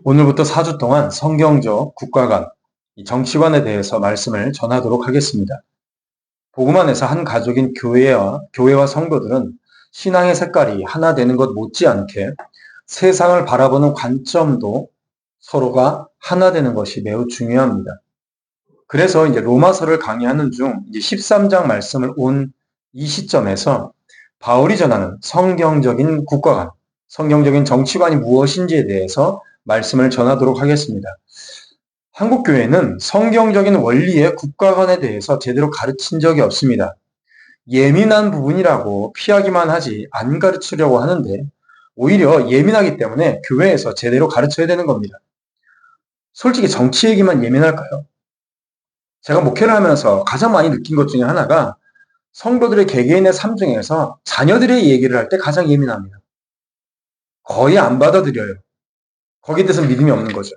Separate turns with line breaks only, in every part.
오늘부터 4주 동안 성경적 국가관, 정치관에 대해서 말씀을 전하도록 하겠습니다. 복음 안에서 한 가족인 교회와 성도들은 신앙의 색깔이 하나 되는 것 못지않게 세상을 바라보는 관점도 서로가 하나 되는 것이 매우 중요합니다. 그래서 이제 로마서를 강의하는 중 13장 말씀을 온 이 시점에서 바울이 전하는 성경적인 국가관, 성경적인 정치관이 무엇인지에 대해서 말씀을 전하도록 하겠습니다. 한국 교회는 성경적인 원리의 국가관에 대해서 제대로 가르친 적이 없습니다. 예민한 부분이라고 피하기만 하지 안 가르치려고 하는데 오히려 예민하기 때문에 교회에서 제대로 가르쳐야 되는 겁니다. 솔직히 정치 얘기만 예민할까요? 제가 목회를 하면서 가장 많이 느낀 것 중에 하나가 성도들의 개개인의 삶 중에서 자녀들의 얘기를 할 때 가장 예민합니다. 거의 안 받아들여요. 거기에 대해서 믿음이 없는 거죠.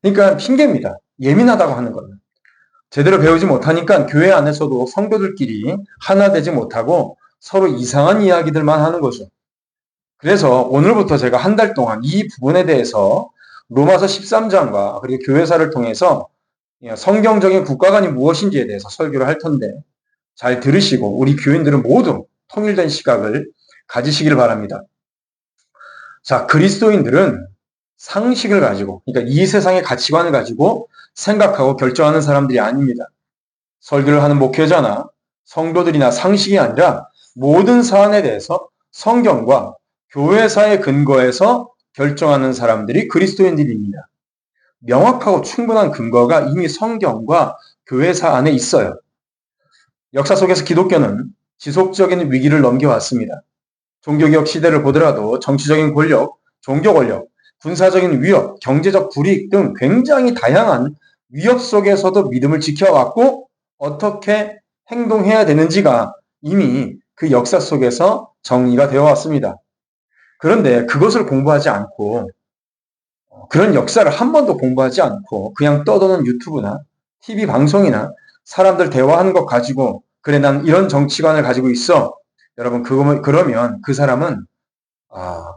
그러니까 핑계입니다. 예민하다고 하는 거는. 제대로 배우지 못하니까 교회 안에서도 성도들끼리 하나 되지 못하고 서로 이상한 이야기들만 하는 거죠. 그래서 오늘부터 제가 한 달 동안 이 부분에 대해서 로마서 13장과 그리고 교회사를 통해서 성경적인 국가관이 무엇인지에 대해서 설교를 할 텐데 잘 들으시고 우리 교인들은 모두 통일된 시각을 가지시길 바랍니다. 자, 그리스도인들은 상식을 가지고, 그러니까 이 세상의 가치관을 가지고 생각하고 결정하는 사람들이 아닙니다. 설교를 하는 목회자나 성도들이나 상식이 아니라 모든 사안에 대해서 성경과 교회사의 근거에서 결정하는 사람들이 그리스도인들입니다. 명확하고 충분한 근거가 이미 성경과 교회사 안에 있어요. 역사 속에서 기독교는 지속적인 위기를 넘겨왔습니다. 종교개혁 시대를 보더라도 정치적인 권력, 종교 권력, 군사적인 위협, 경제적 불이익 등 굉장히 다양한 위협 속에서도 믿음을 지켜왔고 어떻게 행동해야 되는지가 이미 그 역사 속에서 정리가 되어 왔습니다. 그런데 그것을 공부하지 않고 그런 역사를 한 번도 공부하지 않고 그냥 떠도는 유튜브나 TV 방송이나 사람들 대화하는 것 가지고 그래 난 이런 정치관을 가지고 있어. 여러분 그러면 그 사람은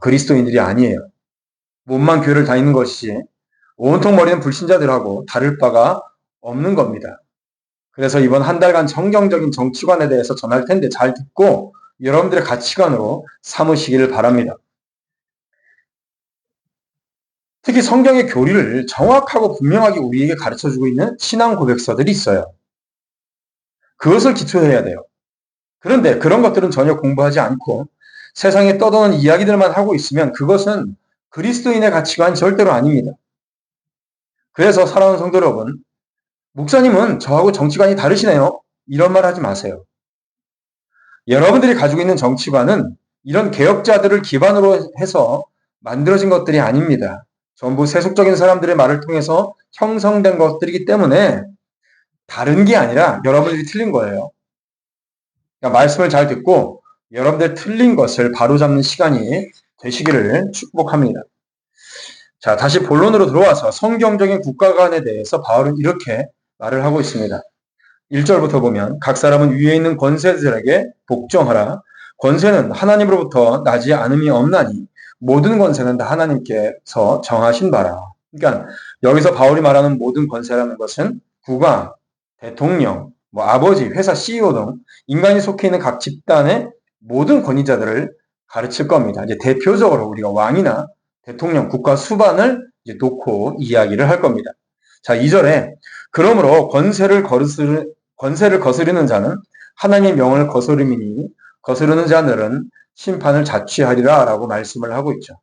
그리스도인들이 아니에요. 몸만 교회를 다니는 것이지 온통 머리는 불신자들하고 다를 바가 없는 겁니다. 그래서 이번 한 달간 성경적인 정치관에 대해서 전할 텐데 잘 듣고 여러분들의 가치관으로 삼으시기를 바랍니다. 특히 성경의 교리를 정확하고 분명하게 우리에게 가르쳐주고 있는 신앙 고백서들이 있어요. 그것을 기초해야 돼요. 그런데 그런 것들은 전혀 공부하지 않고 세상에 떠도는 이야기들만 하고 있으면 그것은 그리스도인의 가치관 절대로 아닙니다. 그래서 사랑하는 성도 여러분, 목사님은 저하고 정치관이 다르시네요. 이런 말 하지 마세요. 여러분들이 가지고 있는 정치관은 이런 개혁자들을 기반으로 해서 만들어진 것들이 아닙니다. 전부 세속적인 사람들의 말을 통해서 형성된 것들이기 때문에 다른 게 아니라 여러분들이 틀린 거예요. 그러니까 말씀을 잘 듣고 여러분들 틀린 것을 바로잡는 시간이 되시기를 축복합니다. 자, 다시 본론으로 들어와서 성경적인 국가관에 대해서 바울은 이렇게 말을 하고 있습니다. 1절부터 보면 각 사람은 위에 있는 권세들에게 복종하라. 권세는 하나님으로부터 나지 않음이 없나니 모든 권세는 다 하나님께서 정하신 바라. 그러니까 여기서 바울이 말하는 모든 권세라는 것은 국왕, 대통령, 아버지, 회사 CEO 등 인간이 속해 있는 각 집단의 모든 권위자들을 가르칠 겁니다. 이제 대표적으로 우리가 왕이나 대통령, 국가 수반을 이제 놓고 이야기를 할 겁니다. 자, 2절에 그러므로 권세를 거스르는 자는 하나님의 명을 거스름이니 거스르는 자들은 심판을 자취하리라 라고 말씀을 하고 있죠.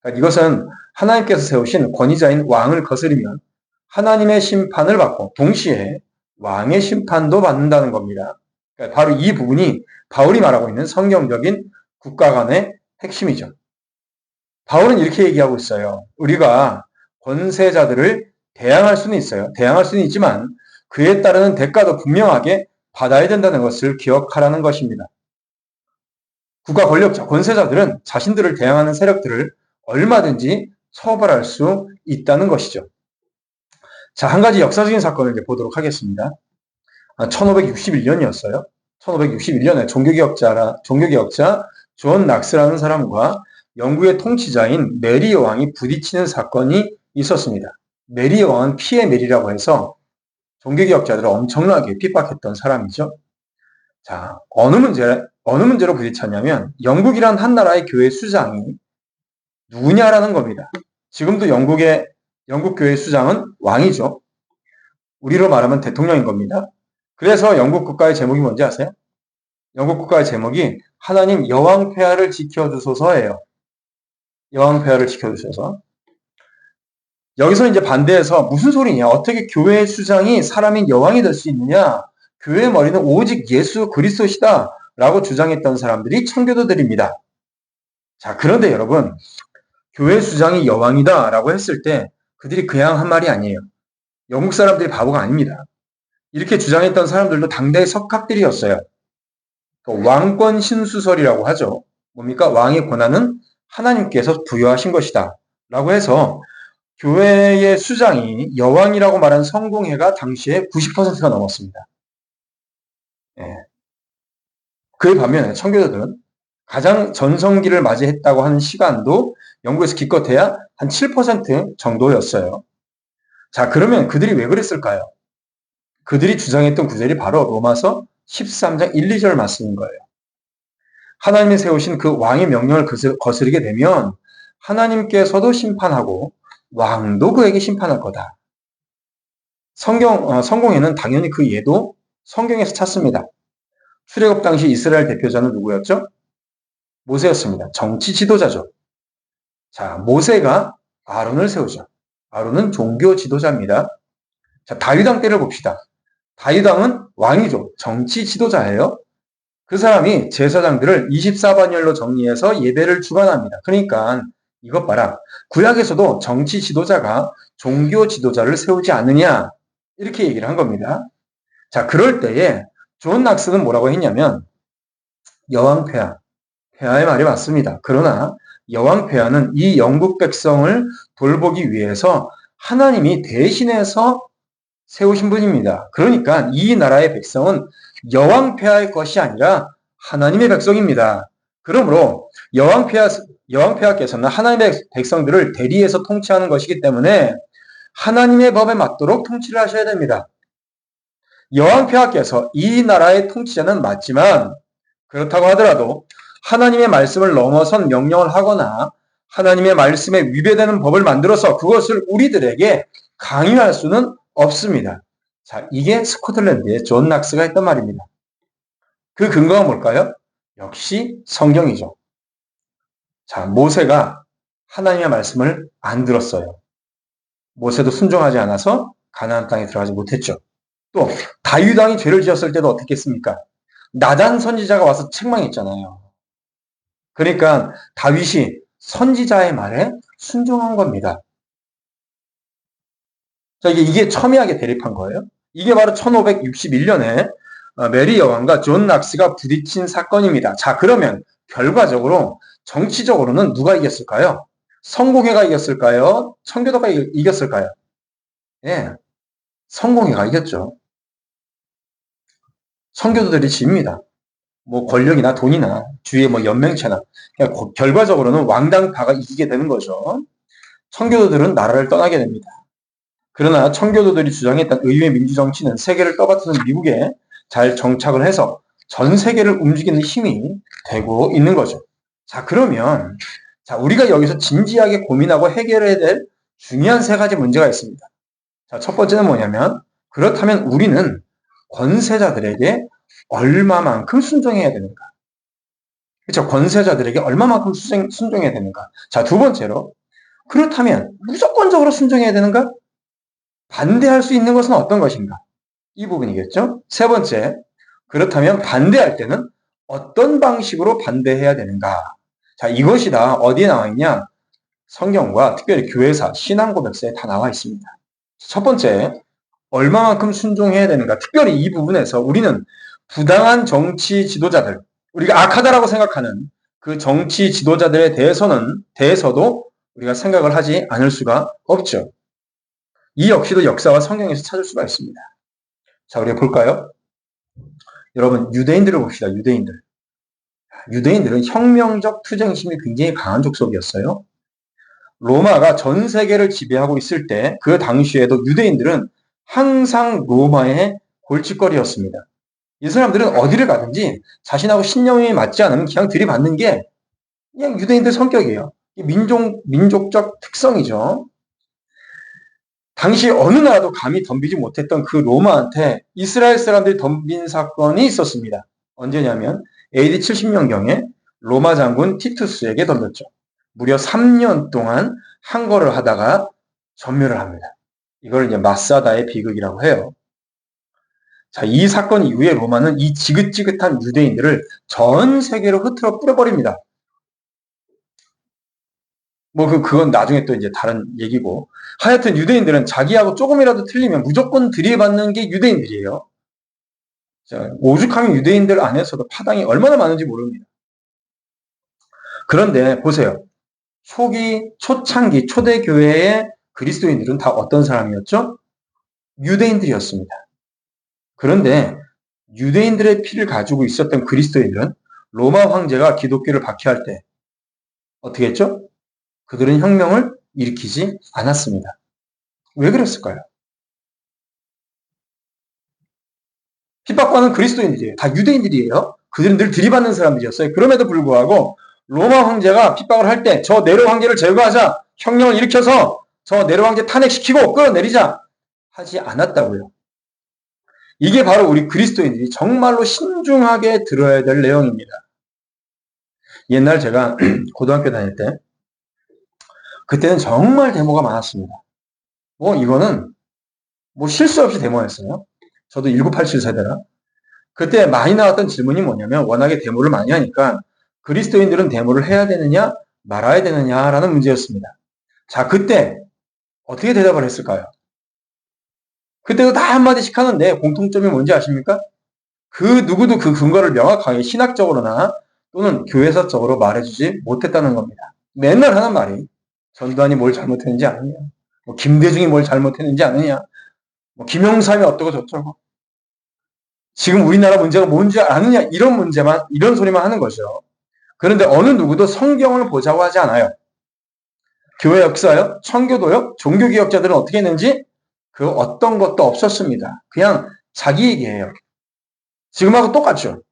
그러니까 이것은 하나님께서 세우신 권위자인 왕을 거스르면 하나님의 심판을 받고 동시에 왕의 심판도 받는다는 겁니다. 그러니까 바로 이 부분이 바울이 말하고 있는 성경적인 국가관의 핵심이죠. 바울은 이렇게 얘기하고 있어요. 우리가 권세자들을 대항할 수는 있어요. 대항할 수는 있지만 그에 따르는 대가도 분명하게 받아야 된다는 것을 기억하라는 것입니다. 국가 권력자, 권세자들은 자신들을 대항하는 세력들을 얼마든지 처벌할 수 있다는 것이죠. 자, 한 가지 역사적인 사건을 이제 보도록 하겠습니다. 1561년이었어요. 1561년에 종교개혁자 존 낙스라는 사람과 영국의 통치자인 메리 여왕이 부딪히는 사건이 있었습니다. 메리 여왕은 피해 메리라고 해서 종교개혁자들을 엄청나게 핍박했던 사람이죠. 자, 어느 문제로 부딪혔냐면 영국이란 한 나라의 교회 수장이 누구냐라는 겁니다. 지금도 영국 교회 수장은 왕이죠. 우리로 말하면 대통령인 겁니다. 그래서 영국 국가의 제목이 뭔지 아세요? 영국 국가의 제목이 하나님 여왕 폐하를 지켜주소서예요. 여왕 폐하를 지켜주셔서. 여기서 이제 반대해서 무슨 소리냐? 어떻게 교회 수장이 사람인 여왕이 될 수 있느냐? 교회의 머리는 오직 예수 그리스도시다 라고 주장했던 사람들이 청교도들입니다. 자, 그런데 여러분, 교회 수장이 여왕이다 라고 했을 때 그들이 그냥 한 말이 아니에요. 영국 사람들이 바보가 아닙니다. 이렇게 주장했던 사람들도 당대의 석학들이었어요. 왕권 신수설이라고 하죠. 뭡니까? 왕의 권한은 하나님께서 부여하신 것이다 라고 해서 교회의 수장이 여왕이라고 말한 성공회가 당시에 90%가 넘었습니다. 예. 그에 반면에 청교도들은 가장 전성기를 맞이했다고 하는 시간도 영국에서 기껏해야 한 7% 정도였어요. 자, 그러면 그들이 왜 그랬을까요? 그들이 주장했던 구절이 바로 로마서 13장 1, 2절 말씀인 거예요. 하나님이 세우신 그 왕의 명령을 거스르게 되면 하나님께서도 심판하고 왕도 그에게 심판할 거다. 성공회는 당연히 그 예도 성경에서 찾습니다. 출애굽 당시 이스라엘 대표자는 누구였죠? 모세였습니다. 정치 지도자죠. 자, 모세가 아론을 세우죠. 아론은 종교 지도자입니다. 자, 다윗왕 때를 봅시다. 다윗왕은 왕이죠. 정치 지도자예요. 그 사람이 제사장들을 24반열로 정리해서 예배를 주관합니다. 그러니까 이것 봐라. 구약에서도 정치 지도자가 종교 지도자를 세우지 않느냐 이렇게 얘기를 한 겁니다. 자, 그럴 때에 존 낙스는 뭐라고 했냐면 여왕 폐하의 말이 맞습니다. 그러나 여왕 폐하는 이 영국 백성을 돌보기 위해서 하나님이 대신해서 세우신 분입니다. 그러니까 이 나라의 백성은 여왕 폐하의 것이 아니라 하나님의 백성입니다. 그러므로 여왕 폐하께서는 하나님의 백성들을 대리해서 통치하는 것이기 때문에 하나님의 법에 맞도록 통치를 하셔야 됩니다. 여왕 폐하께서 이 나라의 통치자는 맞지만 그렇다고 하더라도 하나님의 말씀을 넘어선 명령을 하거나 하나님의 말씀에 위배되는 법을 만들어서 그것을 우리들에게 강요할 수는 없습니다. 자, 이게 스코틀랜드의 존 낙스가 했던 말입니다. 그 근거가 뭘까요? 역시 성경이죠. 자, 모세가 하나님의 말씀을 안 들었어요. 모세도 순종하지 않아서 가나안 땅에 들어가지 못했죠. 또 다윗 왕이 죄를 지었을 때도 어떻게 했습니까? 나단 선지자가 와서 책망했잖아요. 그러니까 다윗이 선지자의 말에 순종한 겁니다. 자, 이게 첨예하게 대립한 거예요. 이게 바로 1561년에 메리 여왕과 존 낙스가 부딪힌 사건입니다. 자, 그러면 결과적으로 정치적으로는 누가 이겼을까요? 성공회가 이겼을까요? 청교도가 이겼을까요? 예, 성공회가 이겼죠. 청교도들이 집니다. 뭐 권력이나 돈이나 주위의 뭐 연맹체나 결과적으로는 왕당파가 이기게 되는 거죠. 청교도들은 나라를 떠나게 됩니다. 그러나 청교도들이 주장했던 의회 민주정치는 세계를 떠받드는 미국에 잘 정착을 해서 전 세계를 움직이는 힘이 되고 있는 거죠. 자, 그러면 우리가 여기서 진지하게 고민하고 해결해야 될 중요한 세 가지 문제가 있습니다. 자, 첫 번째는 뭐냐면 그렇다면 우리는 권세자들에게 얼마만큼 순종해야 되는가? 그렇죠? 권세자들에게 얼마만큼 순종해야 되는가? 자, 두 번째로 그렇다면 무조건적으로 순종해야 되는가? 반대할 수 있는 것은 어떤 것인가? 이 부분이겠죠? 세 번째, 그렇다면 반대할 때는 어떤 방식으로 반대해야 되는가? 자, 이것이 다 어디에 나와 있냐? 성경과 특별히 교회사, 신앙고백서에 다 나와 있습니다. 첫 번째, 얼마만큼 순종해야 되는가? 특별히 이 부분에서 우리는 부당한 정치 지도자들, 우리가 악하다라고 생각하는 그 정치 지도자들에 대해서도 우리가 생각을 하지 않을 수가 없죠. 이 역시도 역사와 성경에서 찾을 수가 있습니다. 자, 우리가 볼까요? 여러분, 유대인들을 봅시다. 유대인들. 유대인들은 혁명적 투쟁심이 굉장히 강한 족속이었어요. 로마가 전 세계를 지배하고 있을 때 그 당시에도 유대인들은 항상 로마의 골칫거리였습니다. 이 사람들은 어디를 가든지 자신하고 신념이 맞지 않으면 그냥 들이받는 게 그냥 유대인들 성격이에요. 민족적 특성이죠. 당시 어느 나라도 감히 덤비지 못했던 그 로마한테 이스라엘 사람들이 덤빈 사건이 있었습니다. 언제냐면 AD 70년경에 로마 장군 티투스에게 덤볐죠. 무려 3년 동안 항거를 하다가 전멸을 합니다. 이걸 이제 마사다의 비극이라고 해요. 자, 이 사건 이후에 로마는 이 지긋지긋한 유대인들을 전 세계로 흐트러 뿌려버립니다. 그건 나중에 또 이제 다른 얘기고. 하여튼 유대인들은 자기하고 조금이라도 틀리면 무조건 들이받는 게 유대인들이에요. 자, 오죽하면 유대인들 안에서도 파당이 얼마나 많은지 모릅니다. 그런데 보세요. 초창기 초대교회의 그리스도인들은 다 어떤 사람이었죠? 유대인들이었습니다. 그런데 유대인들의 피를 가지고 있었던 그리스도인들은 로마 황제가 기독교를 박해할 때 어떻게 했죠? 그들은 혁명을 일으키지 않았습니다. 왜 그랬을까요? 핍박받는 그리스도인들이에요. 다 유대인들이에요. 그들은 늘 들이받는 사람들이었어요. 그럼에도 불구하고 로마 황제가 핍박을 할 때 저 네로 황제를 제거하자, 혁명을 일으켜서 저 네로 황제 탄핵시키고 끌어내리자 하지 않았다고요. 이게 바로 우리 그리스도인들이 정말로 신중하게 들어야 될 내용입니다. 옛날 제가 고등학교 다닐 때 그때는 정말 데모가 많았습니다. 이거는 실수 없이 데모였어요. 저도 1987 세대라. 그때 많이 나왔던 질문이 뭐냐면 워낙에 데모를 많이 하니까 그리스도인들은 데모를 해야 되느냐 말아야 되느냐라는 문제였습니다. 자, 그때 어떻게 대답을 했을까요? 그때도 다 한마디씩 하는데 공통점이 뭔지 아십니까? 그 누구도 그 근거를 명확하게 신학적으로나 또는 교회사적으로 말해주지 못했다는 겁니다. 맨날 하는 말이 전두환이 뭘 잘못했는지 아느냐, 김대중이 뭘 잘못했는지 아느냐, 김영삼이 어떠고 저쩌고, 지금 우리나라 문제가 뭔지 아느냐, 이런 소리만 하는 거죠. 그런데 어느 누구도 성경을 보자고 하지 않아요. 교회 역사요, 청교도요, 종교개혁자들은 어떻게 했는지 그 어떤 것도 없었습니다. 그냥 자기 얘기예요. 지금하고 똑같죠.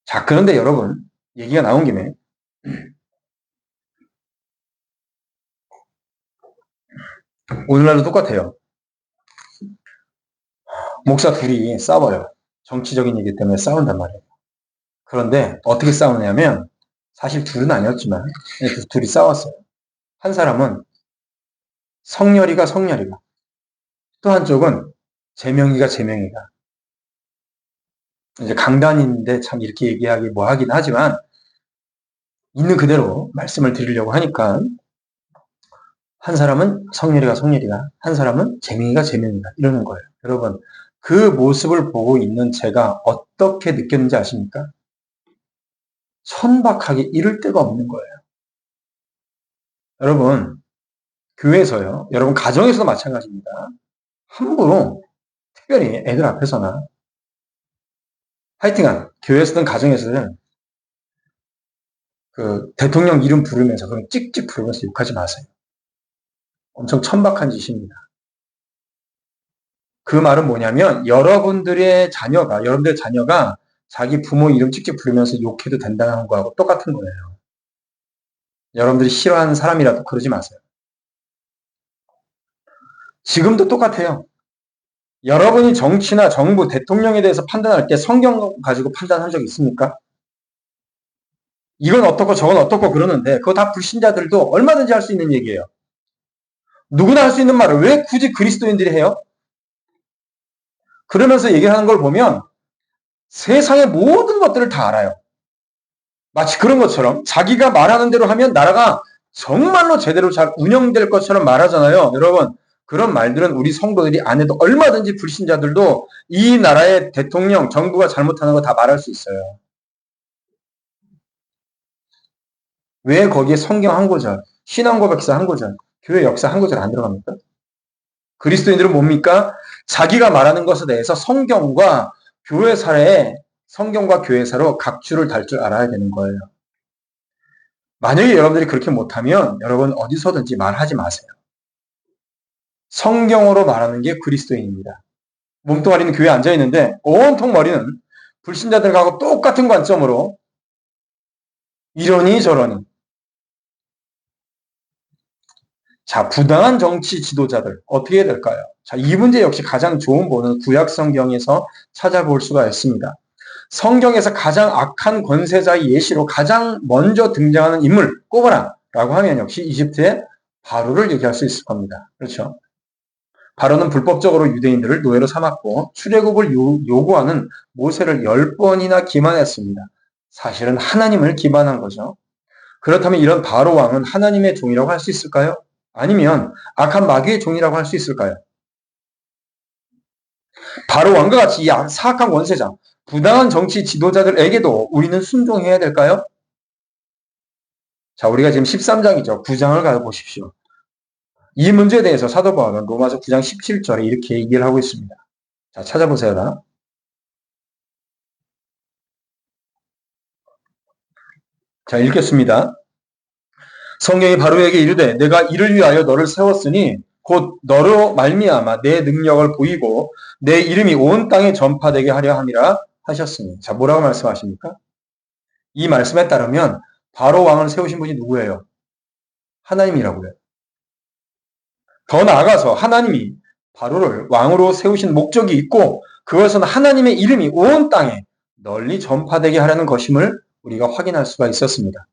자, 그런데 여러분, 얘기가 나온 김에 오늘날도 똑같아요. 목사 둘이 싸워요. 정치적인 얘기 때문에 싸운단 말이에요. 그런데 어떻게 싸우냐면 사실 둘은 아니었지만 둘이 싸웠어요. 한 사람은 성렬이가 또 한쪽은 재명이가 이제 강단인데 참 이렇게 얘기하기 하긴 하지만 있는 그대로 말씀을 드리려고 하니까 한 사람은 성렬이가 한 사람은 재명이가 이러는 거예요. 여러분, 그 모습을 보고 있는 제가 어떻게 느꼈는지 아십니까? 천박하게 이럴 데가 없는 거예요. 여러분, 교회에서요, 여러분 가정에서도 마찬가지입니다. 함부로 특별히 애들 앞에서나 하여튼간 교회에서든 가정에서든 그 대통령 이름 부르면서 그럼 찍찍 부르면서 욕하지 마세요. 엄청 천박한 짓입니다. 그 말은 뭐냐면 여러분들의 자녀가 자기 부모 이름 찍찍 부르면서 욕해도 된다는 거하고 똑같은 거예요. 여러분들이 싫어하는 사람이라도 그러지 마세요. 지금도 똑같아요. 여러분이 정치나 정부, 대통령에 대해서 판단할 때 성경 가지고 판단한 적 있습니까? 이건 어떻고 저건 어떻고 그러는데 그거 다 불신자들도 얼마든지 할 수 있는 얘기예요. 누구나 할 수 있는 말을 왜 굳이 그리스도인들이 해요? 그러면서 얘기하는 걸 보면 세상의 모든 것들을 다 알아요. 마치 그런 것처럼 자기가 말하는 대로 하면 나라가 정말로 제대로 잘 운영될 것처럼 말하잖아요. 여러분, 그런 말들은 우리 성도들이 안 해도 얼마든지 불신자들도 이 나라의 대통령, 정부가 잘못하는 거 다 말할 수 있어요. 왜 거기에 성경 한 구절, 신앙 고백서 한 구절, 교회 역사 한 구절 안 들어갑니까? 그리스도인들은 뭡니까? 자기가 말하는 것에 대해서 성경과 교회 사례에 성경과 교회사로 각주를 달 줄 알아야 되는 거예요. 만약에 여러분들이 그렇게 못하면 여러분 어디서든지 말하지 마세요. 성경으로 말하는 게 그리스도인입니다. 몸뚱아리는 교회에 앉아있는데 온통 머리는 불신자들하고 똑같은 관점으로 이러니 저러니. 자, 부당한 정치 지도자들 어떻게 해야 될까요? 자, 이 문제 역시 가장 좋은 본은 구약 성경에서 찾아볼 수가 있습니다. 성경에서 가장 악한 권세자의 예시로 가장 먼저 등장하는 인물 꼽아라 라고 하면 역시 이집트의 바로를 얘기할 수 있을 겁니다. 그렇죠? 바로는 불법적으로 유대인들을 노예로 삼았고 출애굽을 요구하는 모세를 10번이나 기만했습니다. 사실은 하나님을 기만한 거죠. 그렇다면 이런 바로 왕은 하나님의 종이라고 할 수 있을까요? 아니면 악한 마귀의 종이라고 할 수 있을까요? 바로 왕과 같이 이 사악한 권세자, 부당한 정치 지도자들에게도 우리는 순종해야 될까요? 자, 우리가 지금 13장이죠. 9장을 가보십시오. 이 문제에 대해서 사도 바울은 로마서 9장 17절에 이렇게 얘기를 하고 있습니다. 자, 찾아보세요. 자, 읽겠습니다. 성경이 바로에게 이르되 내가 이를 위하여 너를 세웠으니 곧 너로 말미암아 내 능력을 보이고 내 이름이 온 땅에 전파되게 하려 함이라 하셨으니. 자, 뭐라고 말씀하십니까? 이 말씀에 따르면 바로 왕을 세우신 분이 누구예요? 하나님이라고요. 더 나아가서 하나님이 바로를 왕으로 세우신 목적이 있고 그것은 하나님의 이름이 온 땅에 널리 전파되게 하려는 것임을 우리가 확인할 수가 있었습니다.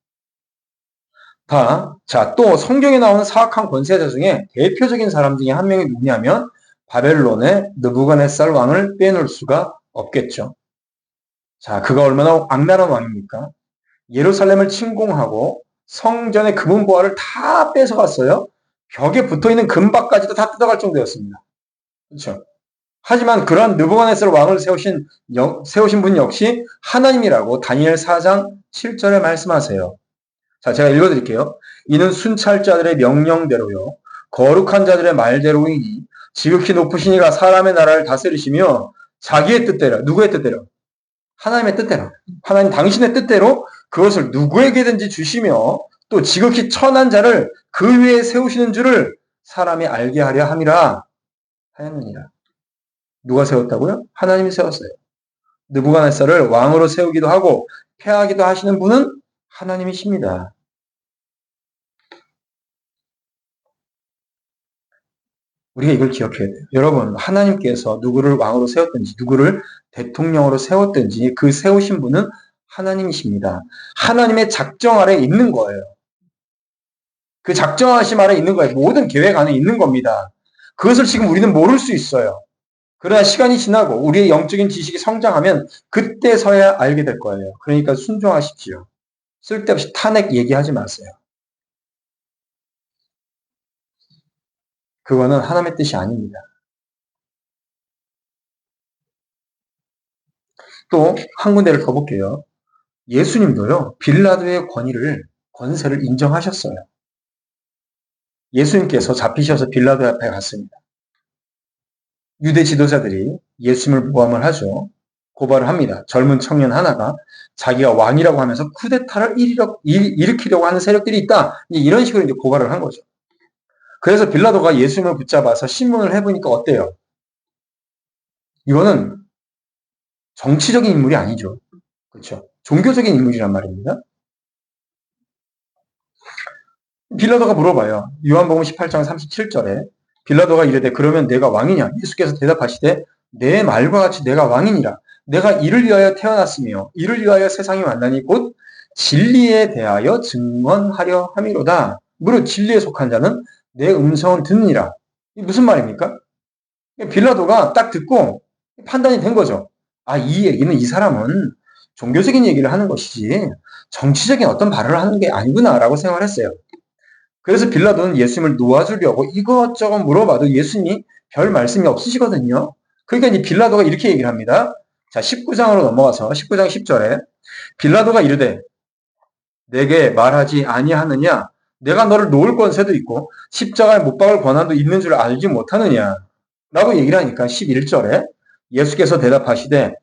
자, 또 성경에 나오는 사악한 권세자 중에 대표적인 사람 중에 한 명이 누구냐면 바벨론의 느부갓네살 왕을 빼놓을 수가 없겠죠. 자, 그가 얼마나 악랄한 왕입니까? 예루살렘을 침공하고 성전의 금은 보화를 다 뺏어갔어요. 벽에 붙어있는 금박까지도 다 뜯어갈 정도였습니다. 그렇죠? 하지만 그런 느부갓네살 왕을 세우신 분 역시 하나님이라고 다니엘 4장 7절에 말씀하세요. 자, 제가 읽어드릴게요. 이는 순찰자들의 명령대로요. 거룩한 자들의 말대로이니 지극히 높으신 이가 사람의 나라를 다스리시며 자기의 뜻대로, 누구의 뜻대로? 하나님의 뜻대로. 하나님 당신의 뜻대로 그것을 누구에게든지 주시며 또 지극히 천한 자를 그 위에 세우시는 줄을 사람이 알게 하려 함이라 하였느니라. 누가 세웠다고요? 하나님이 세웠어요. 느부갓네살을 왕으로 세우기도 하고 패하기도 하시는 분은 하나님이십니다. 우리가 이걸 기억해야 돼요. 여러분, 하나님께서 누구를 왕으로 세웠든지 누구를 대통령으로 세웠든지 그 세우신 분은 하나님이십니다. 하나님의 작정 아래 있는 거예요. 그 작정하심 아래 있는 거예요. 모든 계획 안에 있는 겁니다. 그것을 지금 우리는 모를 수 있어요. 그러나 시간이 지나고 우리의 영적인 지식이 성장하면 그때서야 알게 될 거예요. 그러니까 순종하십시오. 쓸데없이 탄핵 얘기하지 마세요. 그거는 하나님의 뜻이 아닙니다. 또 한 군데를 더 볼게요. 예수님도요. 빌라도의 권세를 인정하셨어요. 예수님께서 잡히셔서 빌라도 앞에 갔습니다. 유대 지도자들이 예수님을 모함을 하죠. 고발을 합니다. 젊은 청년 하나가 자기가 왕이라고 하면서 쿠데타를 일으키려고 하는 세력들이 있다. 이런 식으로 이제 고발을 한 거죠. 그래서 빌라도가 예수님을 붙잡아서 신문을 해보니까 어때요? 이거는 정치적인 인물이 아니죠. 그렇죠? 종교적인 인물이란 말입니다. 빌라도가 물어봐요. 요한복음 18장 37절에 빌라도가 이르되 그러면 내가 왕이냐? 예수께서 대답하시되 내 말과 같이 내가 왕이니라. 내가 이를 위하여 태어났으며 이를 위하여 세상이 왔나니 곧 진리에 대하여 증언하려 함이로다. 무릇 진리에 속한 자는 내 음성을 듣느니라. 이게 무슨 말입니까? 빌라도가 딱 듣고 판단이 된 거죠. 아, 이 얘기는 이 사람은 종교적인 얘기를 하는 것이지 정치적인 어떤 발언을 하는 게 아니구나라고 생각을 했어요. 그래서 빌라도는 예수님을 놓아주려고 이것저것 물어봐도 예수님이 별 말씀이 없으시거든요. 그러니까 이제 빌라도가 이렇게 얘기를 합니다. 자, 19장으로 넘어가서 19장 10절에 빌라도가 이르되 내게 말하지 아니하느냐? 내가 너를 놓을 권세도 있고 십자가에 못 박을 권한도 있는 줄 알지 못하느냐? 라고 얘기를 하니까 11절에 예수께서 대답하시되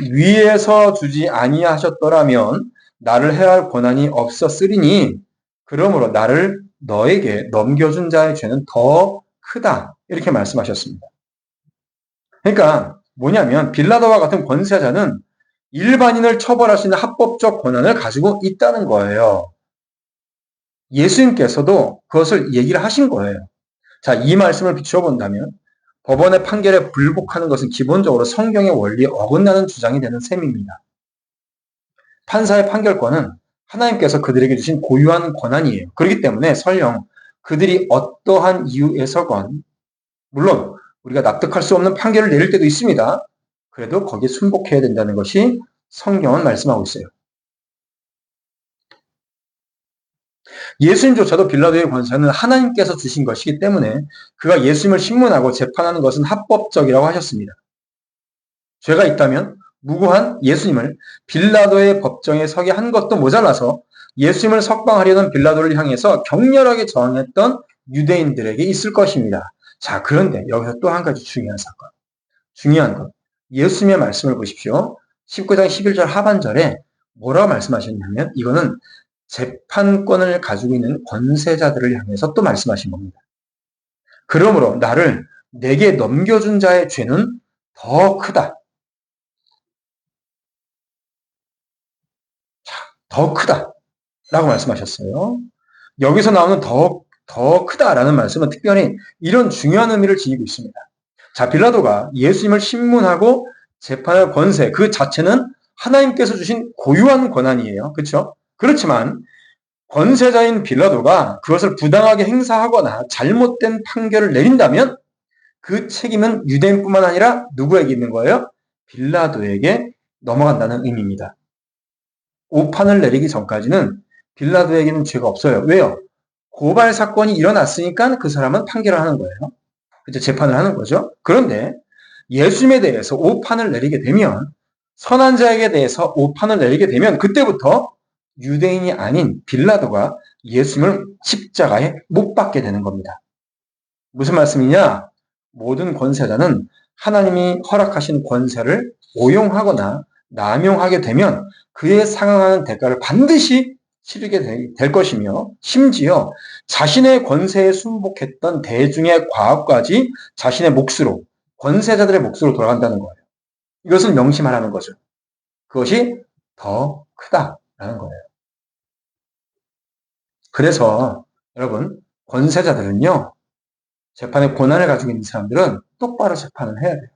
위에서 주지 아니하셨더라면 나를 해할 권한이 없었으리니 그러므로 나를 너에게 넘겨준 자의 죄는 더 크다. 이렇게 말씀하셨습니다. 그러니까 뭐냐면 빌라도와 같은 권세자는 일반인을 처벌할 수 있는 합법적 권한을 가지고 있다는 거예요. 예수님께서도 그것을 얘기를 하신 거예요. 자, 이 말씀을 비추어 본다면 법원의 판결에 불복하는 것은 기본적으로 성경의 원리에 어긋나는 주장이 되는 셈입니다. 판사의 판결권은 하나님께서 그들에게 주신 고유한 권한이에요. 그렇기 때문에 설령 그들이 어떠한 이유에서건 물론 우리가 납득할 수 없는 판결을 내릴 때도 있습니다. 그래도 거기에 순복해야 된다는 것이 성경은 말씀하고 있어요. 예수님조차도 빌라도의 권세는 하나님께서 주신 것이기 때문에 그가 예수님을 신문하고 재판하는 것은 합법적이라고 하셨습니다. 죄가 있다면 무고한 예수님을 빌라도의 법정에 서게 한 것도 모자라서 예수님을 석방하려는 빌라도를 향해서 격렬하게 저항했던 유대인들에게 있을 것입니다. 자, 그런데 여기서 또 한 가지 중요한 사건. 중요한 것. 예수님의 말씀을 보십시오. 19장 11절 하반절에 뭐라고 말씀하셨냐면 이거는 재판권을 가지고 있는 권세자들을 향해서 또 말씀하신 겁니다. 그러므로 나를 내게 넘겨준 자의 죄는 더 크다. 더 크다. 라고 말씀하셨어요. 여기서 나오는 더 크다라는 말씀은 특별히 이런 중요한 의미를 지니고 있습니다. 자, 빌라도가 예수님을 신문하고 재판할 권세 그 자체는 하나님께서 주신 고유한 권한이에요. 그렇죠? 그렇지만 권세자인 빌라도가 그것을 부당하게 행사하거나 잘못된 판결을 내린다면 그 책임은 유대인뿐만 아니라 누구에게 있는 거예요? 빌라도에게 넘어간다는 의미입니다. 오판을 내리기 전까지는 빌라도에게는 죄가 없어요. 왜요? 고발 사건이 일어났으니까 그 사람은 판결을 하는 거예요. 그죠? 재판을 하는 거죠. 그런데 예수님에 대해서 오판을 내리게 되면 선한 자에게 대해서 오판을 내리게 되면 그때부터 유대인이 아닌 빌라도가 예수님을 십자가에 못 박게 되는 겁니다. 무슨 말씀이냐? 모든 권세자는 하나님이 허락하신 권세를 오용하거나 남용하게 되면 그에 상응하는 대가를 반드시 치르게 될 것이며 심지어 자신의 권세에 순복했던 대중의 과업까지 자신의 몫으로 권세자들의 몫으로 돌아간다는 거예요. 이것을 명심하라는 거죠. 그것이 더 크다라는 거예요. 그래서 여러분 권세자들은요. 재판의 권한을 가지고 있는 사람들은 똑바로 재판을 해야 돼요.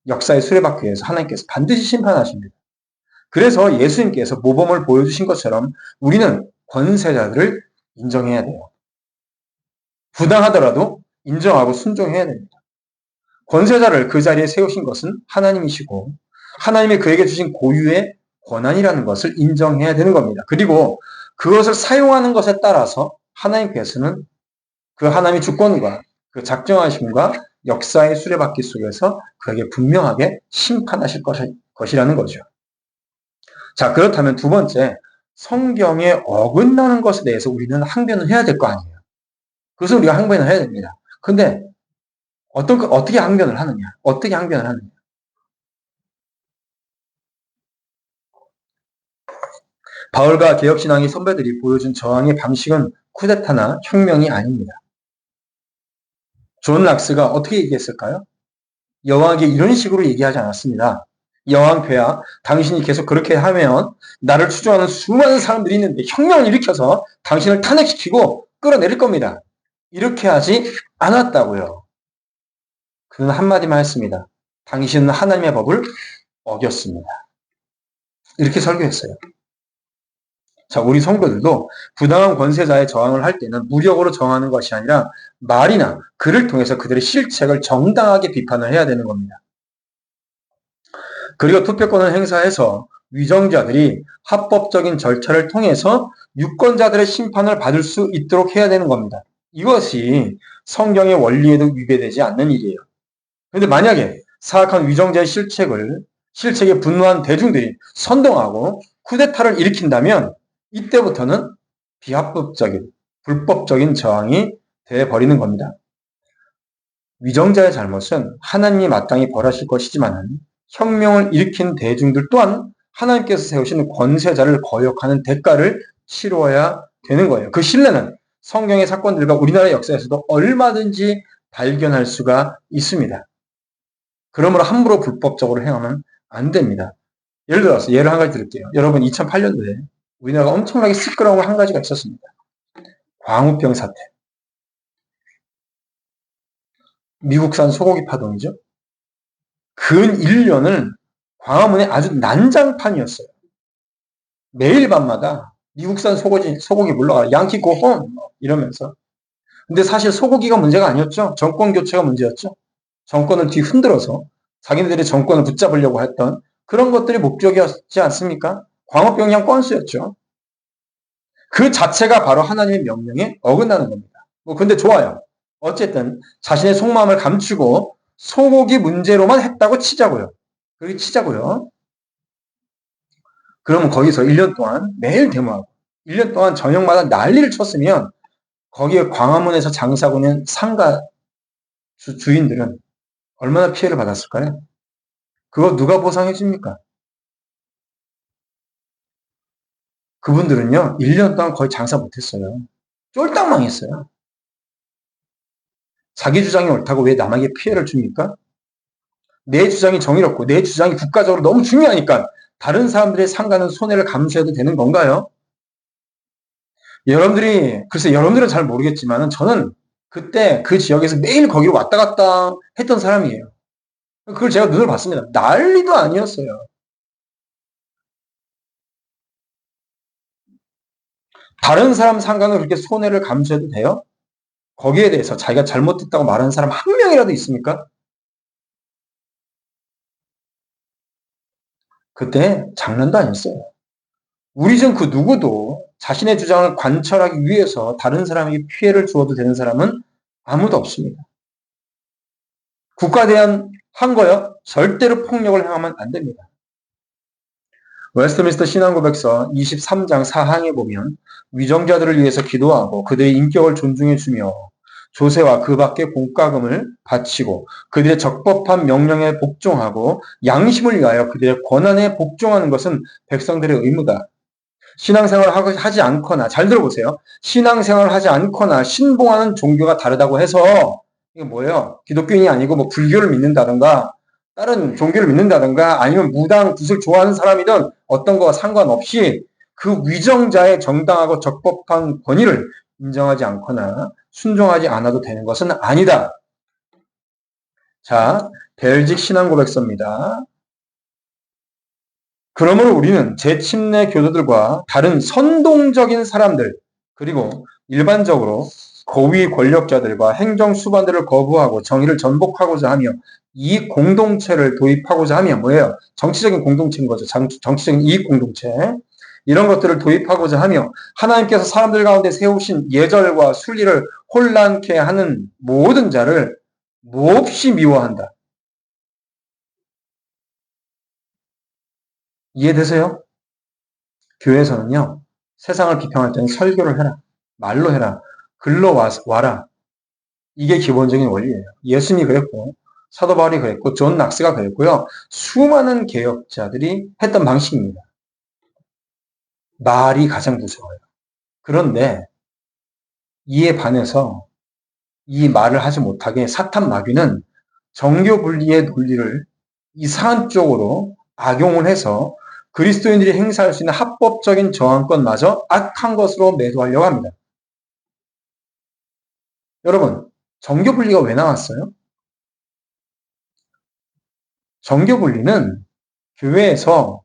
역사의 수레바퀴 에서 하나님께서 반드시 심판하십니다. 그래서 예수님께서 모범을 보여주신 것처럼 우리는 권세자들을 인정해야 돼요. 부당하더라도 인정하고 순종해야 됩니다. 권세자를 그 자리에 세우신 것은 하나님이시고 하나님이 그에게 주신 고유의 권한이라는 것을 인정해야 되는 겁니다. 그리고 그것을 사용하는 것에 따라서 하나님께서는 그 하나님의 주권과 그 작정하심과 역사의 수레바퀴 속에서 그에게 분명하게 심판하실 것이라는 거죠. 자, 그렇다면 두 번째, 성경에 어긋나는 것에 대해서 우리는 항변을 해야 될 거 아니에요. 그것은 우리가 항변을 해야 됩니다. 근데 어떻게 항변을 하느냐? 어떻게 항변을 하느냐? 바울과 개혁신앙의 선배들이 보여준 저항의 방식은 쿠데타나 혁명이 아닙니다. 존 락스가 어떻게 얘기했을까요? 여왕에게 이런 식으로 얘기하지 않았습니다. 여왕 폐하, 당신이 계속 그렇게 하면 나를 추종하는 수많은 사람들이 있는데 혁명을 일으켜서 당신을 탄핵시키고 끌어내릴 겁니다. 이렇게 하지 않았다고요. 그는 한마디만 했습니다. 당신은 하나님의 법을 어겼습니다. 이렇게 설교했어요. 자, 우리 성도들도 부당한 권세자의 저항을 할 때는 무력으로 저항하는 것이 아니라 말이나 글을 통해서 그들의 실책을 정당하게 비판을 해야 되는 겁니다. 그리고 투표권을 행사해서 위정자들이 합법적인 절차를 통해서 유권자들의 심판을 받을 수 있도록 해야 되는 겁니다. 이것이 성경의 원리에도 위배되지 않는 일이에요. 그런데 만약에 사악한 위정자의 실책에 분노한 대중들이 선동하고 쿠데타를 일으킨다면 이때부터는 비합법적인, 불법적인 저항이 되어버리는 겁니다. 위정자의 잘못은 하나님이 마땅히 벌하실 것이지만 혁명을 일으킨 대중들 또한 하나님께서 세우신 권세자를 거역하는 대가를 치러야 되는 거예요. 그 신뢰는 성경의 사건들과 우리나라의 역사에서도 얼마든지 발견할 수가 있습니다. 그러므로 함부로 불법적으로 행하면 안 됩니다. 예를 들어서 예를 한 가지 드릴게요. 여러분 2008년도에 우리나라가 엄청나게 시끄러운 거 한 가지가 있었습니다. 광우병 사태. 미국산 소고기 파동이죠. 근 1년을 광화문에 아주 난장판이었어요. 매일 밤마다 미국산 소고기 물러가라. 양키 고홈 이러면서. 근데 사실 소고기가 문제가 아니었죠. 정권 교체가 문제였죠. 정권을 뒤흔들어서 자기네들이 정권을 붙잡으려고 했던 그런 것들이 목적이었지 않습니까? 광우병량 건수였죠. 그 자체가 바로 하나님의 명령에 어긋나는 겁니다. 근데 좋아요. 어쨌든 자신의 속마음을 감추고 소고기 문제로만 했다고 치자고요. 그렇게 치자고요. 그러면 거기서 1년 동안 매일 데모하고 1년 동안 저녁마다 난리를 쳤으면 거기에 광화문에서 장사하고 있는 상가 주인들은 얼마나 피해를 받았을까요? 그거 누가 보상해 줍니까? 그분들은요, 1년 동안 거의 장사 못했어요. 쫄딱 망했어요. 자기 주장이 옳다고 왜 남에게 피해를 줍니까? 내 주장이 정의롭고 내 주장이 국가적으로 너무 중요하니까 다른 사람들의 상가는 손해를 감수해도 되는 건가요? 글쎄 여러분들은 잘 모르겠지만 저는 그때 그 지역에서 매일 거기로 왔다 갔다 했던 사람이에요. 그걸 제가 눈으로 봤습니다. 난리도 아니었어요. 다른 사람 상가는 그렇게 손해를 감수해도 돼요? 거기에 대해서 자기가 잘못했다고 말하는 사람 한 명이라도 있습니까? 그때 장난도 아니었어요. 우리 중 그 누구도 자신의 주장을 관철하기 위해서 다른 사람에게 피해를 주어도 되는 사람은 아무도 없습니다. 국가에 대한 한 거요? 절대로 폭력을 행하면 안 됩니다. 웨스트민스터 신앙고백서 23장 4항에 보면 위정자들을 위해서 기도하고 그들의 인격을 존중해주며 조세와 그 밖의 공과금을 바치고 그들의 적법한 명령에 복종하고 양심을 위하여 그들의 권한에 복종하는 것은 백성들의 의무다. 신앙생활을 하지 않거나 잘 들어보세요. 신앙생활을 하지 않거나 신봉하는 종교가 다르다고 해서 이게 뭐예요? 기독교인이 아니고 뭐 불교를 믿는다든가 다른 종교를 믿는다든가 아니면 무당 굿을 좋아하는 사람이든 어떤 거와 상관없이 그 위정자의 정당하고 적법한 권위를 인정하지 않거나 순종하지 않아도 되는 것은 아니다. 자, 벨직 신앙고백서입니다. 그러므로 우리는 재침례 교도들과 다른 선동적인 사람들 그리고 일반적으로 고위 권력자들과 행정수반들을 거부하고 정의를 전복하고자 하며 이익 공동체를 도입하고자 하며 뭐예요? 정치적인 공동체인 거죠. 정치적인 이익 공동체. 이런 것들을 도입하고자 하며 하나님께서 사람들 가운데 세우신 예절과 순리를 혼란케 하는 모든 자를 몹시 미워한다. 이해되세요? 교회에서는요, 세상을 비평할 때는 설교를 해라. 말로 해라. 글로 와라. 이게 기본적인 원리예요. 예수님이 그랬고, 사도 바울이 그랬고, 존 낙스가 그랬고요. 수많은 개혁자들이 했던 방식입니다. 말이 가장 무서워요. 그런데 이에 반해서 이 말을 하지 못하게 사탄 마귀는 정교 분리의 논리를 이상한 쪽으로 악용을 해서 그리스도인들이 행사할 수 있는 합법적인 저항권마저 악한 것으로 매도하려고 합니다. 여러분, 정교 분리가 왜 나왔어요? 정교 분리는 교회에서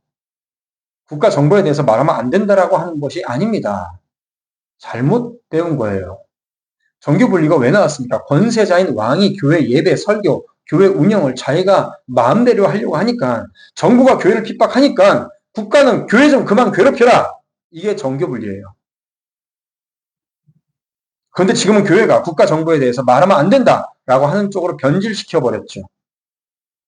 국가 정보에 대해서 말하면 안 된다라고 하는 것이 아닙니다. 잘못 배운 거예요. 정교 분리가 왜 나왔습니까? 권세자인 왕이 교회 예배, 설교, 교회 운영을 자기가 마음대로 하려고 하니까 정부가 교회를 핍박하니까 국가는 교회 좀 그만 괴롭혀라. 이게 정교 분리예요. 그런데 지금은 교회가 국가 정보에 대해서 말하면 안 된다라고 하는 쪽으로 변질시켜 버렸죠.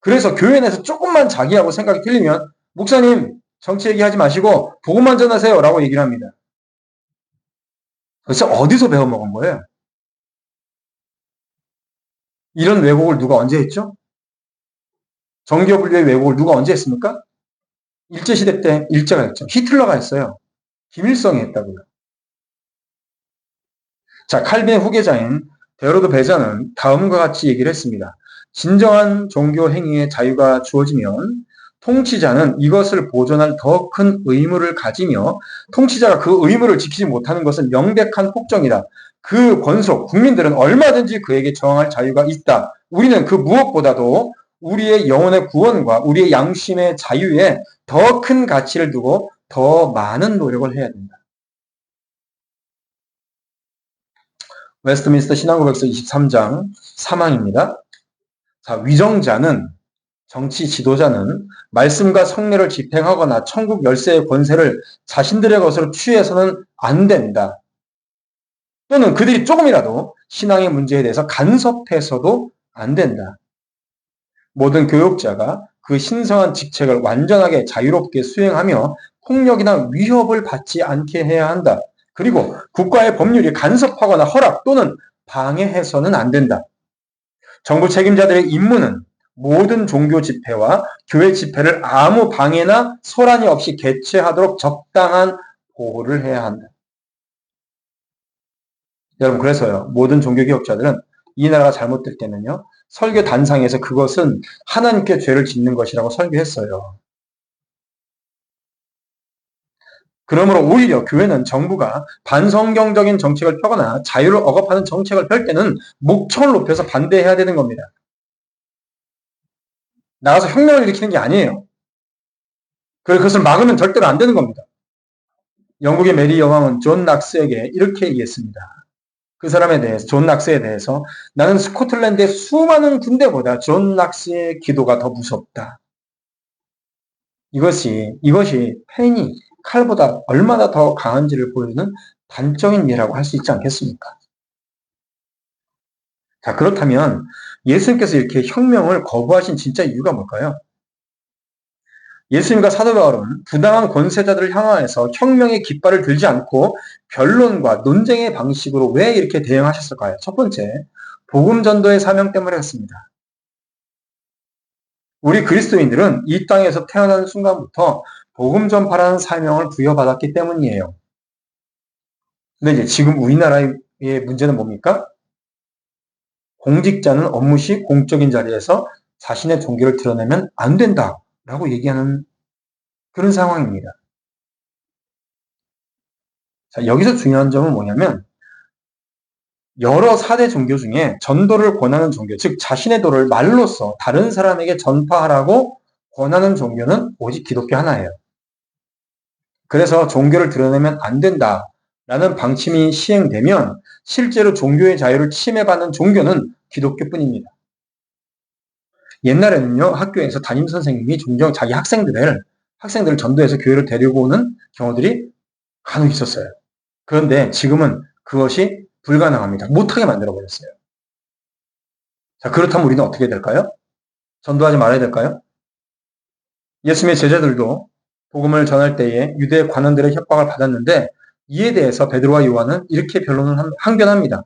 그래서 교회 내에서 조금만 자기하고 생각이 틀리면 목사님 정치 얘기하지 마시고 복음만 전하세요 라고 얘기를 합니다. 그래서 어디서 배워먹은 거예요? 이런 왜곡을 누가 언제 했죠? 정교 분류의 왜곡을 누가 언제 했습니까? 일제시대 때 일제가 했죠. 히틀러가 했어요. 김일성이 했다고요. 자, 칼빈의 후계자인 데로드 베자는 다음과 같이 얘기를 했습니다. 진정한 종교 행위의 자유가 주어지면 통치자는 이것을 보존할 더 큰 의무를 가지며 통치자가 그 의무를 지키지 못하는 것은 명백한 폭정이다. 그 권속, 국민들은 얼마든지 그에게 저항할 자유가 있다. 우리는 그 무엇보다도 우리의 영혼의 구원과 우리의 양심의 자유에 더 큰 가치를 두고 더 많은 노력을 해야 된다. 웨스트민스터 신앙고백서 23장 3항입니다. 자, 위정자는, 정치 지도자는 말씀과 성례를 집행하거나 천국 열쇠의 권세를 자신들의 것으로 취해서는 안 된다. 또는 그들이 조금이라도 신앙의 문제에 대해서 간섭해서도 안 된다. 모든 교육자가 그 신성한 직책을 완전하게 자유롭게 수행하며 폭력이나 위협을 받지 않게 해야 한다. 그리고 국가의 법률이 간섭하거나 허락 또는 방해해서는 안 된다. 정부 책임자들의 임무는 모든 종교 집회와 교회 집회를 아무 방해나 소란이 없이 개최하도록 적당한 보호를 해야 한다. 여러분, 그래서요, 모든 종교개혁자들은 이 나라가 잘못될 때는요, 설교 단상에서 그것은 하나님께 죄를 짓는 것이라고 설교했어요. 그러므로 오히려 교회는 정부가 반성경적인 정책을 펴거나 자유를 억압하는 정책을 펼 때는 목청을 높여서 반대해야 되는 겁니다. 나가서 혁명을 일으키는 게 아니에요. 그것을 막으면 절대로 안 되는 겁니다. 영국의 메리 여왕은 존 낙스에게 이렇게 얘기했습니다. 그 사람에 대해서, 존 낙스에 대해서, 나는 스코틀랜드의 수많은 군대보다 존 낙스의 기도가 더 무섭다. 이것이 펜이 칼보다 얼마나 더 강한지를 보여주는 단적인 예라고 할 수 있지 않겠습니까? 자, 그렇다면 예수님께서 이렇게 혁명을 거부하신 진짜 이유가 뭘까요? 예수님과 사도 바울은 부당한 권세자들을 향하여서 혁명의 깃발을 들지 않고 변론과 논쟁의 방식으로 왜 이렇게 대응하셨을까요? 첫 번째, 복음 전도의 사명 때문에 그렇습니다. 우리 그리스도인들은 이 땅에서 태어난 순간부터 복음 전파라는 사명을 부여받았기 때문이에요. 근데 이제 지금 우리나라의 문제는 뭡니까? 공직자는 업무 시 공적인 자리에서 자신의 종교를 드러내면 안 된다라고 얘기하는 그런 상황입니다. 자, 여기서 중요한 점은 뭐냐면 여러 4대 종교 중에 전도를 권하는 종교, 즉 자신의 도를 말로써 다른 사람에게 전파하라고 권하는 종교는 오직 기독교 하나예요. 그래서 종교를 드러내면 안 된다라는 방침이 시행되면 실제로 종교의 자유를 침해받는 종교는 기독교뿐입니다. 옛날에는요, 학교에서 담임선생님이 종종 자기 학생들을 전도해서 교회를 데리고 오는 경우들이 간혹 있었어요. 그런데 지금은 그것이 불가능합니다. 못하게 만들어버렸어요. 자, 그렇다면 우리는 어떻게 될까요? 전도하지 말아야 될까요? 예수님의 제자들도 복음을 전할 때에 유대 관원들의 협박을 받았는데 이에 대해서 베드로와 요한은 이렇게 항변합니다.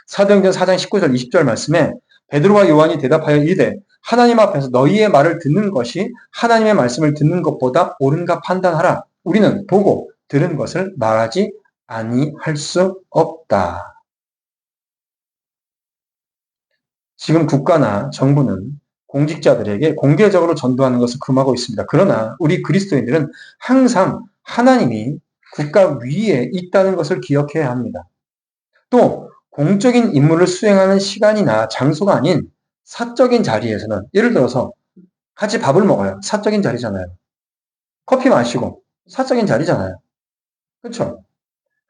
사도행전 4장 19절 20절 말씀에 베드로와 요한이 대답하여 이르되 하나님 앞에서 너희의 말을 듣는 것이 하나님의 말씀을 듣는 것보다 옳은가 판단하라. 우리는 보고 들은 것을 말하지 아니할 수 없다. 지금 국가나 정부는 공직자들에게 공개적으로 전도하는 것을 금하고 있습니다. 그러나 우리 그리스도인들은 항상 하나님이 국가 위에 있다는 것을 기억해야 합니다. 또 공적인 임무를 수행하는 시간이나 장소가 아닌 사적인 자리에서는, 예를 들어서 같이 밥을 먹어요. 사적인 자리잖아요. 커피 마시고 사적인 자리잖아요. 그렇죠?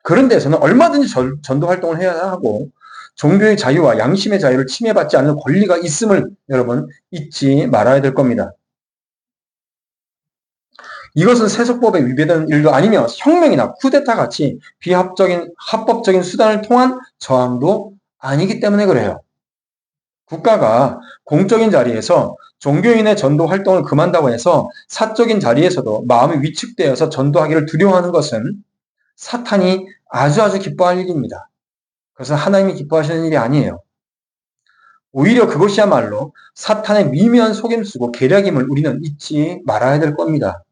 그런 데서는 얼마든지 전도 활동을 해야 하고 종교의 자유와 양심의 자유를 침해받지 않는 권리가 있음을 여러분 잊지 말아야 될 겁니다. 이것은 세속법에 위배되는 일도 아니며 혁명이나 쿠데타 같이 합법적인 수단을 통한 저항도 아니기 때문에 그래요. 국가가 공적인 자리에서 종교인의 전도 활동을 금한다고 해서 사적인 자리에서도 마음이 위축되어서 전도하기를 두려워하는 것은 사탄이 아주 기뻐할 일입니다. 그래서 하나님이 기뻐하시는 일이 아니에요. 오히려 그것이야말로 사탄의 미묘한 속임수고 계략임을 우리는 잊지 말아야 될 겁니다.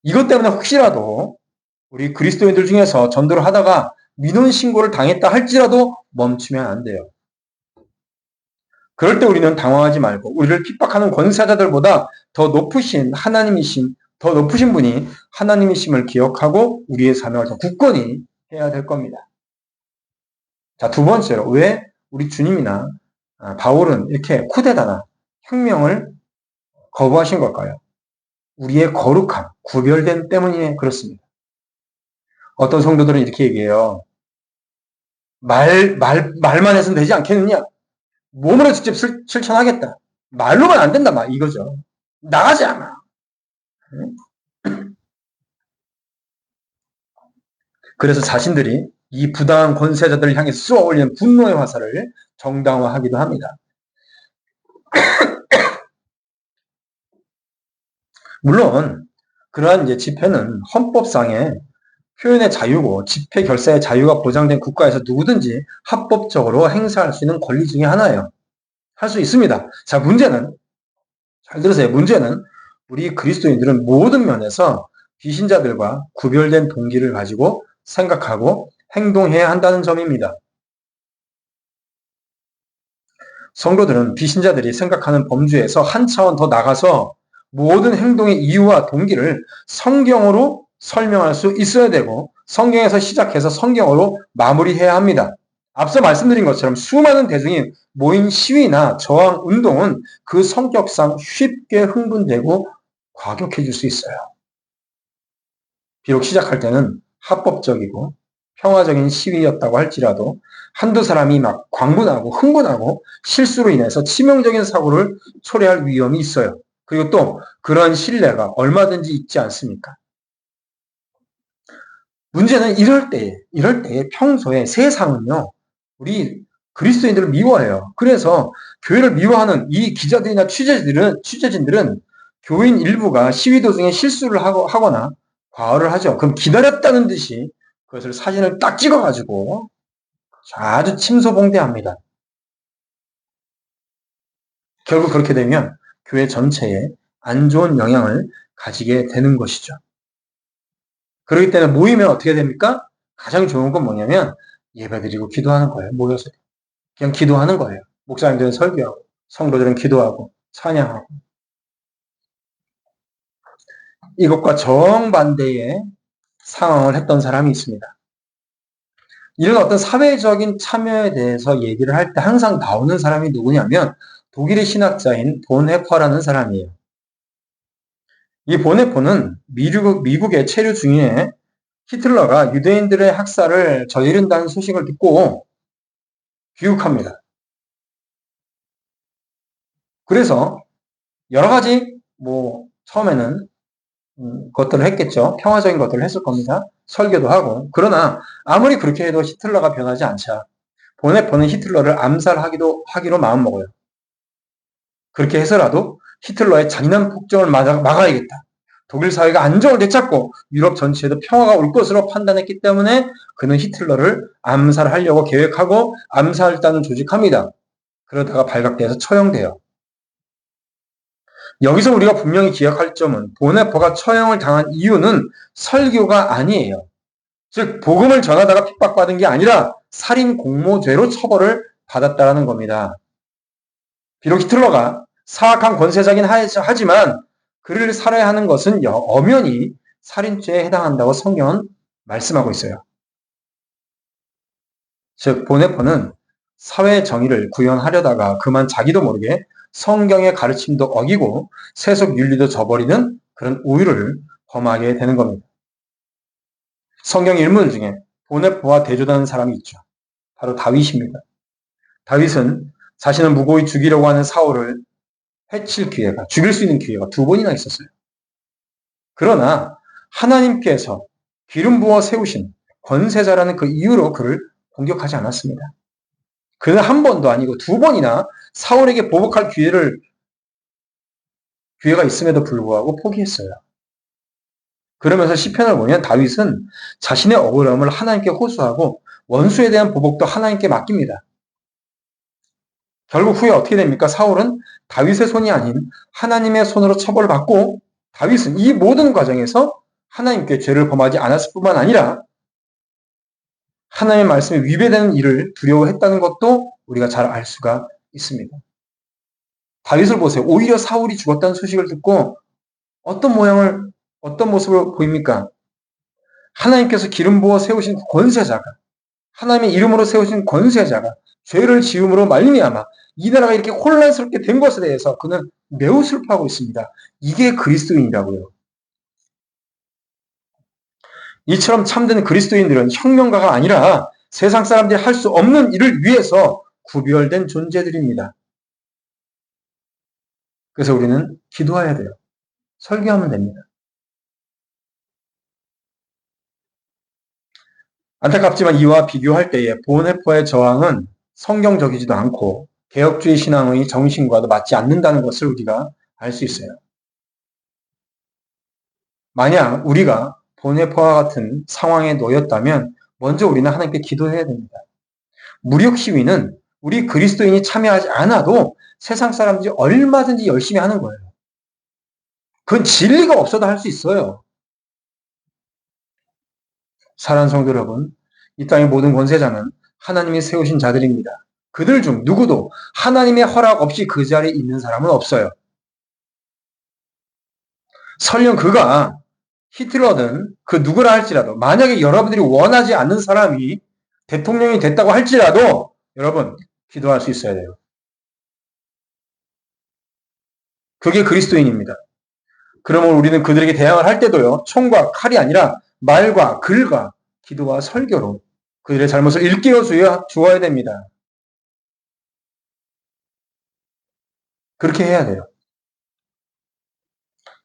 이것 때문에 혹시라도 우리 그리스도인들 중에서 전도를 하다가 민원 신고를 당했다 할지라도 멈추면 안 돼요. 그럴 때 우리는 당황하지 말고 우리를 핍박하는 권세자들보다 더 높으신 분이 하나님이심을 기억하고 우리의 사명을 더 굳건히 해야 될 겁니다. 자, 두 번째로 왜 우리 주님이나 바울은 이렇게 쿠데타나 혁명을 거부하신 걸까요? 우리의 거룩함, 구별됨 때문에 그렇습니다. 어떤 성도들은 이렇게 얘기해요. 말만 해서는 되지 않겠느냐? 몸으로 직접 실천하겠다. 말로만 안 된다, 막 이거죠. 나가지 않아. 그래서 자신들이 이 부당한 권세자들을 향해 쏘아 올리는 분노의 화살을 정당화하기도 합니다. 물론 그러한 이제 집회는 헌법상의 표현의 자유고 집회 결사의 자유가 보장된 국가에서 누구든지 합법적으로 행사할 수 있는 권리 중에 하나예요. 할 수 있습니다. 자, 문제는 잘 들으세요. 문제는 우리 그리스도인들은 모든 면에서 비신자들과 구별된 동기를 가지고 생각하고 행동해야 한다는 점입니다. 성도들은 비신자들이 생각하는 범주에서 한 차원 더 나가서 모든 행동의 이유와 동기를 성경으로 설명할 수 있어야 되고 성경에서 시작해서 성경으로 마무리해야 합니다. 앞서 말씀드린 것처럼 수많은 대중이 모인 시위나 저항 운동은 그 성격상 쉽게 흥분되고 과격해질 수 있어요. 비록 시작할 때는 합법적이고 평화적인 시위였다고 할지라도 한두 사람이 막 광분하고 흥분하고 실수로 인해서 치명적인 사고를 초래할 위험이 있어요. 그리고 또 그런 신뢰가 얼마든지 있지 않습니까? 문제는 이럴 때에 평소에 세상은요, 우리 그리스도인들을 미워해요. 그래서 교회를 미워하는 이 기자들이나 취재진들은 교인 일부가 시위 도중에 실수를 하거나 과오를 하죠. 그럼 기다렸다는 듯이 그것을 사진을 딱 찍어가지고 아주 침소봉대합니다. 결국 그렇게 되면 교회 전체에 안 좋은 영향을 가지게 되는 것이죠. 그렇기 때문에 모이면 어떻게 됩니까? 가장 좋은 건 뭐냐면 예배드리고 기도하는 거예요. 모여서. 그냥 기도하는 거예요. 목사님들은 설교하고 성도들은 기도하고 찬양하고. 이것과 정반대의 상황을 했던 사람이 있습니다. 이런 어떤 사회적인 참여에 대해서 얘기를 할 때 항상 나오는 사람이 누구냐면 독일의 신학자인 본헤퍼라는 사람이에요. 이 본헤퍼는 미국의 체류 중에 히틀러가 유대인들의 학살을 저지른다는 소식을 듣고 귀국합니다. 그래서 여러 가지 처음에는 것들을 했겠죠. 평화적인 것들을 했을 겁니다. 설교도 하고. 그러나 아무리 그렇게 해도 히틀러가 변하지 않자 본헤퍼는 히틀러를 하기로 마음먹어요. 그렇게 해서라도 히틀러의 잔인한 폭정을 막아야겠다. 독일 사회가 안정을 되찾고 유럽 전체에도 평화가 올 것으로 판단했기 때문에 그는 히틀러를 암살하려고 계획하고 암살단을 조직합니다. 그러다가 발각돼서 처형돼요. 여기서 우리가 분명히 기억할 점은 본헤퍼가 처형을 당한 이유는 설교가 아니에요. 즉 복음을 전하다가 핍박받은 게 아니라 살인 공모죄로 처벌을 받았다는 겁니다. 비록 히틀러가 사악한 권세자긴 하지만 그를 살해야 하는 것은 엄연히 살인죄에 해당한다고 성경은 말씀하고 있어요. 즉 본헤퍼는 사회 정의를 구현하려다가 그만 자기도 모르게 성경의 가르침도 어기고 세속 윤리도 저버리는 그런 오류를 범하게 되는 겁니다. 성경 인물 중에 본헤퍼와 대조되는 사람이 있죠. 바로 다윗입니다. 다윗은 자신을 무고히 죽이려고 하는 사울을 죽일 수 있는 기회가 2번이나 있었어요. 그러나 하나님께서 기름 부어 세우신 권세자라는 그 이유로 그를 공격하지 않았습니다. 그는 한 번도 아니고 2번이나 사울에게 보복할 기회가 있음에도 불구하고 포기했어요. 그러면서 시편을 보면 다윗은 자신의 억울함을 하나님께 호소하고 원수에 대한 보복도 하나님께 맡깁니다. 결국 후에 어떻게 됩니까? 사울은 다윗의 손이 아닌 하나님의 손으로 처벌받고, 다윗은 이 모든 과정에서 하나님께 죄를 범하지 않았을 뿐만 아니라 하나님의 말씀에 위배되는 일을 두려워했다는 것도 우리가 잘 알 수가 있습니다. 다윗을 보세요. 오히려 사울이 죽었다는 소식을 듣고 어떤 모습을 보입니까? 하나님께서 기름 부어 세우신 권세자가, 하나님의 이름으로 세우신 권세자가 죄를 지음으로 말미암아 이 나라가 이렇게 혼란스럽게 된 것에 대해서 그는 매우 슬퍼하고 있습니다. 이게 그리스도인이라고요. 이처럼 참된 그리스도인들은 혁명가가 아니라 세상 사람들이 할 수 없는 일을 위해서 구별된 존재들입니다. 그래서 우리는 기도해야 돼요. 설교하면 됩니다. 안타깝지만 이와 비교할 때에 보온회포의 저항은 성경적이지도 않고 개혁주의 신앙의 정신과도 맞지 않는다는 것을 우리가 알 수 있어요. 만약 우리가 보온회포와 같은 상황에 놓였다면 먼저 우리는 하나님께 기도해야 됩니다. 무력 시위는 우리 그리스도인이 참여하지 않아도 세상 사람들이 얼마든지 열심히 하는 거예요. 그건 진리가 없어도 할 수 있어요. 사랑하는 성도 여러분, 이 땅의 모든 권세자는 하나님이 세우신 자들입니다. 그들 중 누구도 하나님의 허락 없이 그 자리에 있는 사람은 없어요. 설령 그가 히틀러든 그 누구라 할지라도, 만약에 여러분들이 원하지 않는 사람이 대통령이 됐다고 할지라도 여러분 기도할 수 있어야 돼요. 그게 그리스도인입니다. 그러면 우리는 그들에게 대항을 할 때도요, 총과 칼이 아니라 말과 글과 기도와 설교로 그들의 잘못을 일깨워 주어야 됩니다. 그렇게 해야 돼요.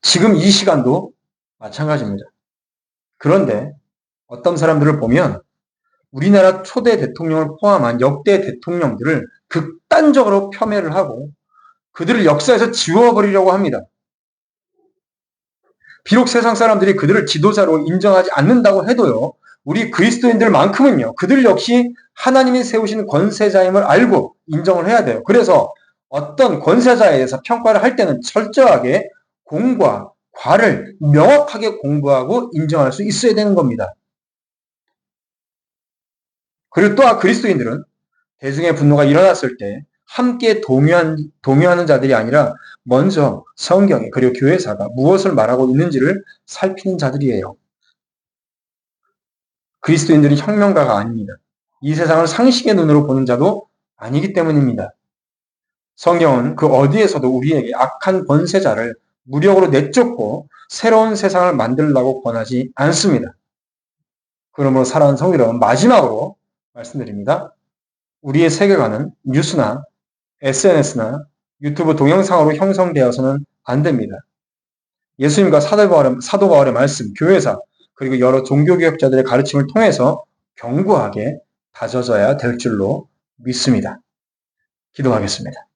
지금 이 시간도 마찬가지입니다. 그런데 어떤 사람들을 보면 우리나라 초대 대통령을 포함한 역대 대통령들을 극단적으로 폄훼를 하고 그들을 역사에서 지워버리려고 합니다. 비록 세상 사람들이 그들을 지도자로 인정하지 않는다고 해도요, 우리 그리스도인들만큼은요, 그들 역시 하나님이 세우신 권세자임을 알고 인정을 해야 돼요. 그래서 어떤 권세자에 대해서 평가를 할 때는 철저하게 공과 과를 명확하게 공부하고 인정할 수 있어야 되는 겁니다. 그리고 또한 그리스도인들은 대중의 분노가 일어났을 때 함께 동요하는 자들이 아니라 먼저 성경에 그리고 교회사가 무엇을 말하고 있는지를 살피는 자들이에요. 그리스도인들은 혁명가가 아닙니다. 이 세상을 상식의 눈으로 보는 자도 아니기 때문입니다. 성경은 그 어디에서도 우리에게 악한 권세자를 무력으로 내쫓고 새로운 세상을 만들려고 권하지 않습니다. 그러므로 사랑하는 성도 여러분, 마지막으로 말씀드립니다. 우리의 세계관은 뉴스나 SNS나 유튜브 동영상으로 형성되어서는 안 됩니다. 예수님과 사도 바울의 말씀, 교회사, 그리고 여러 종교개혁자들의 가르침을 통해서 견고하게 다져져야 될 줄로 믿습니다. 기도하겠습니다.